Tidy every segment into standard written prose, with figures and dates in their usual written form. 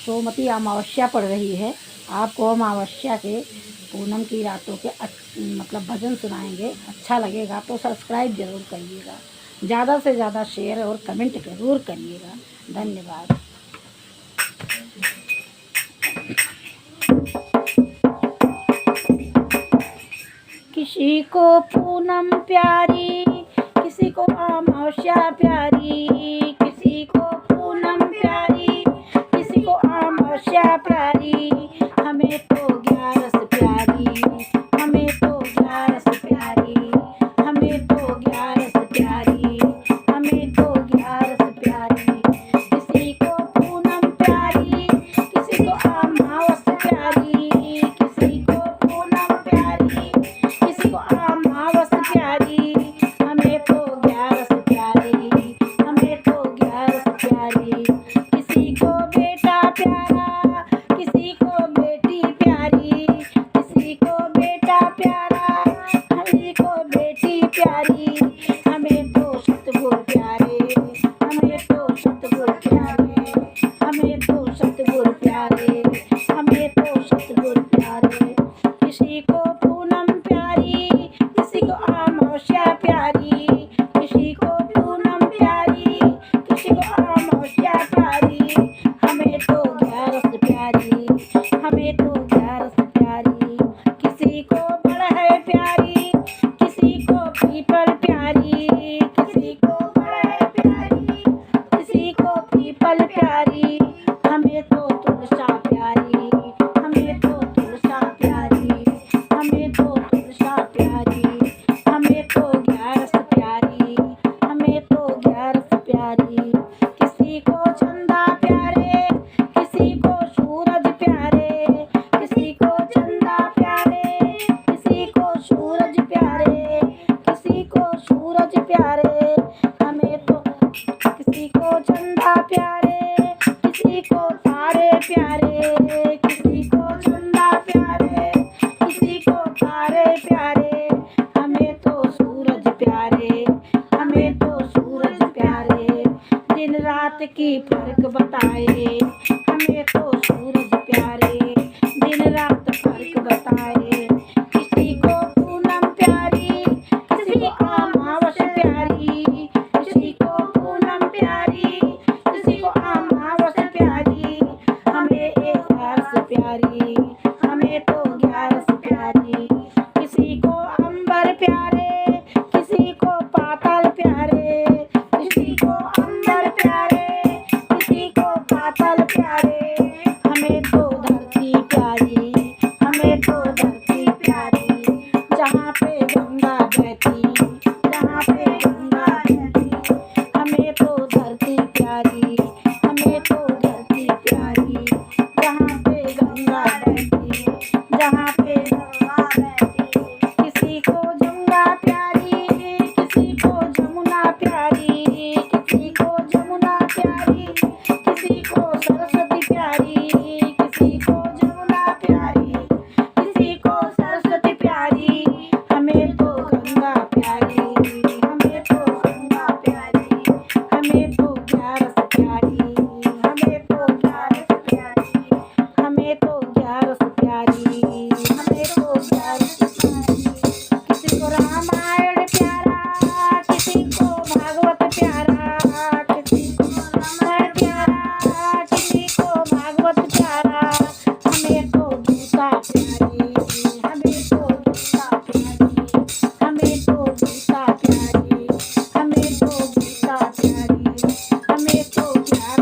सोमवती अमावस्या पड़ रही है। आपको अमावस्या के पूनम की रातों के मतलब भजन सुनाएंगे। अच्छा लगेगा तो सब्सक्राइब जरूर करिएगा, ज़्यादा से ज़्यादा शेयर और कमेंट जरूर करिएगा। धन्यवाद। किसी को पूनम प्यारी, किसी को अमावस्या प्यारी, किसी को पूनम प्यारी, किसी को अमावस्या प्यारी। हमें तो 11 प्यारी, हमें तो 11 प्यारी, हमें तो 11 प्यारी, हमें तो 11 प्यारी। किसी को पूनम प्यारी, किसी को अमावस्या प्यारी, किसी को पूनम प्यारी, किसी को अमावस्या प्यारी। हमें तो 11 प्यारी, हमें तो 11 प्यारी। किसी को बेटा प्यारा, किसी को बेटी प्यारी, किसी को बेटा प्यारा, किसी को बेटी प्यारी। हमें तो सतगुरु प्यारे, हमें तो सतगुरु प्यारे, हमें तो सतगुरु प्यारे, हमें तो सतगुरु प्यारे। किसी को पूनम प्यारी, किसी को अमावस्या प्यारी, किसी को पूनम प्यारी, किसी को अमावस्या प्यारी। हमें तो 11 प्यारी, हमें तो 11 प्यारी। किसी को बड़हल प्यारी, किसी को पीपल प्यारी, किसी को बड़हल प्यारी, किसी को पीपल प्यारी। हमें तो तुलसा प्यारी, हमें तो तुलसा प्यारी, हमें तो तुलसा प्यारी। हमें तो 11 प्यारी, हमें तो 11 प्यारी। किसी को चंदा प्यारे, किसी को सूरज प्यारे, किसी को चंदा प्यारे, किसी को सूरज प्यारे, किसी को सूरज प्यारे। हमें तो किसी को चंदा प्यारे, किसी को तारे प्यारे, किसी को चंदा प्यारे, किसी को तारे प्यारे। हमें तो सूरज प्यारे, हमें तो सूरज प्यारे। दिन रात की फर्क बताए, हमें तो सूरज प्यारे, दिन रात फर्क बताए। किसी को पूनम प्यारी, किसी को अमावस्या प्यारी, किसी को पूनम प्यारी, किसी को अमावस्या प्यारी। हमें 11 प्यारी, हमें तो 11 प्यारी। किसी को अंबर प्यारे, किसी को पाताल प्यारे, किसी को अंबर प्यारे, किसी को पाताल प्यारे। हमें तो धरती प्यारी, हमें तो धरती प्यारी। जहाँ पे गंगा बहती, जहाँ पे गंगा बहती। हमें तो धरती प्यारी, हमें तो धरती प्यारी। जहाँ पे गंगा बहती, जहाँ पे गंगा बहती। किसी को गंगा प्यारी, किसी को जमुना प्यारी, किसी को जमुना प्यारी, किसी को सरस्वती प्यारी, किसी को जमुना प्यारी, किसी को सरस्वती प्यारी। हमें तो गंगा प्यारी, हमें तो गंगा प्यारी। हमें तो 11 प्यारी, हमें तो 11 प्यारी, हमें तो 11 प्यारी, हमें तो 11 प्यारी। किसी को रामायण प्यारा, किसी को भागवत प्यारा, किसी को रामायण प्यारा, किसी को भागवत प्यारा। हमें तो गीता प्यारी, हमें तो गीता प्यारी, हमें तो गीता प्यारी, हमें तो गीता प्यारी। हमें तो 11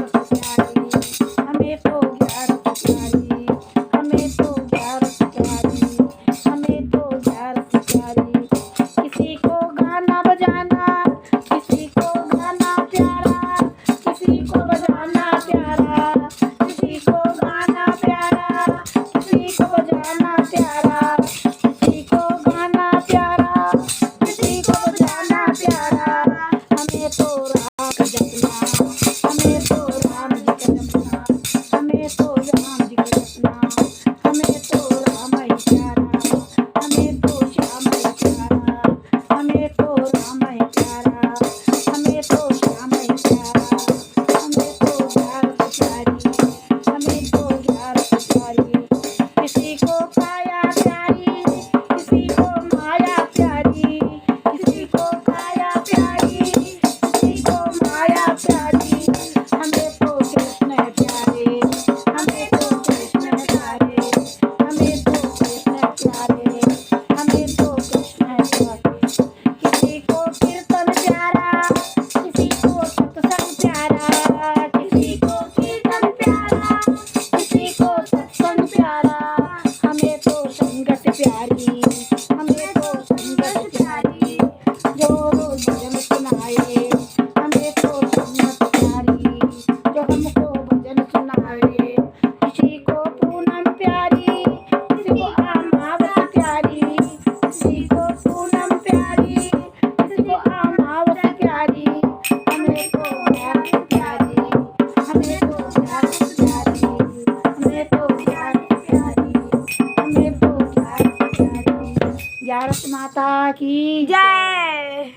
ग्यारस माता की जय।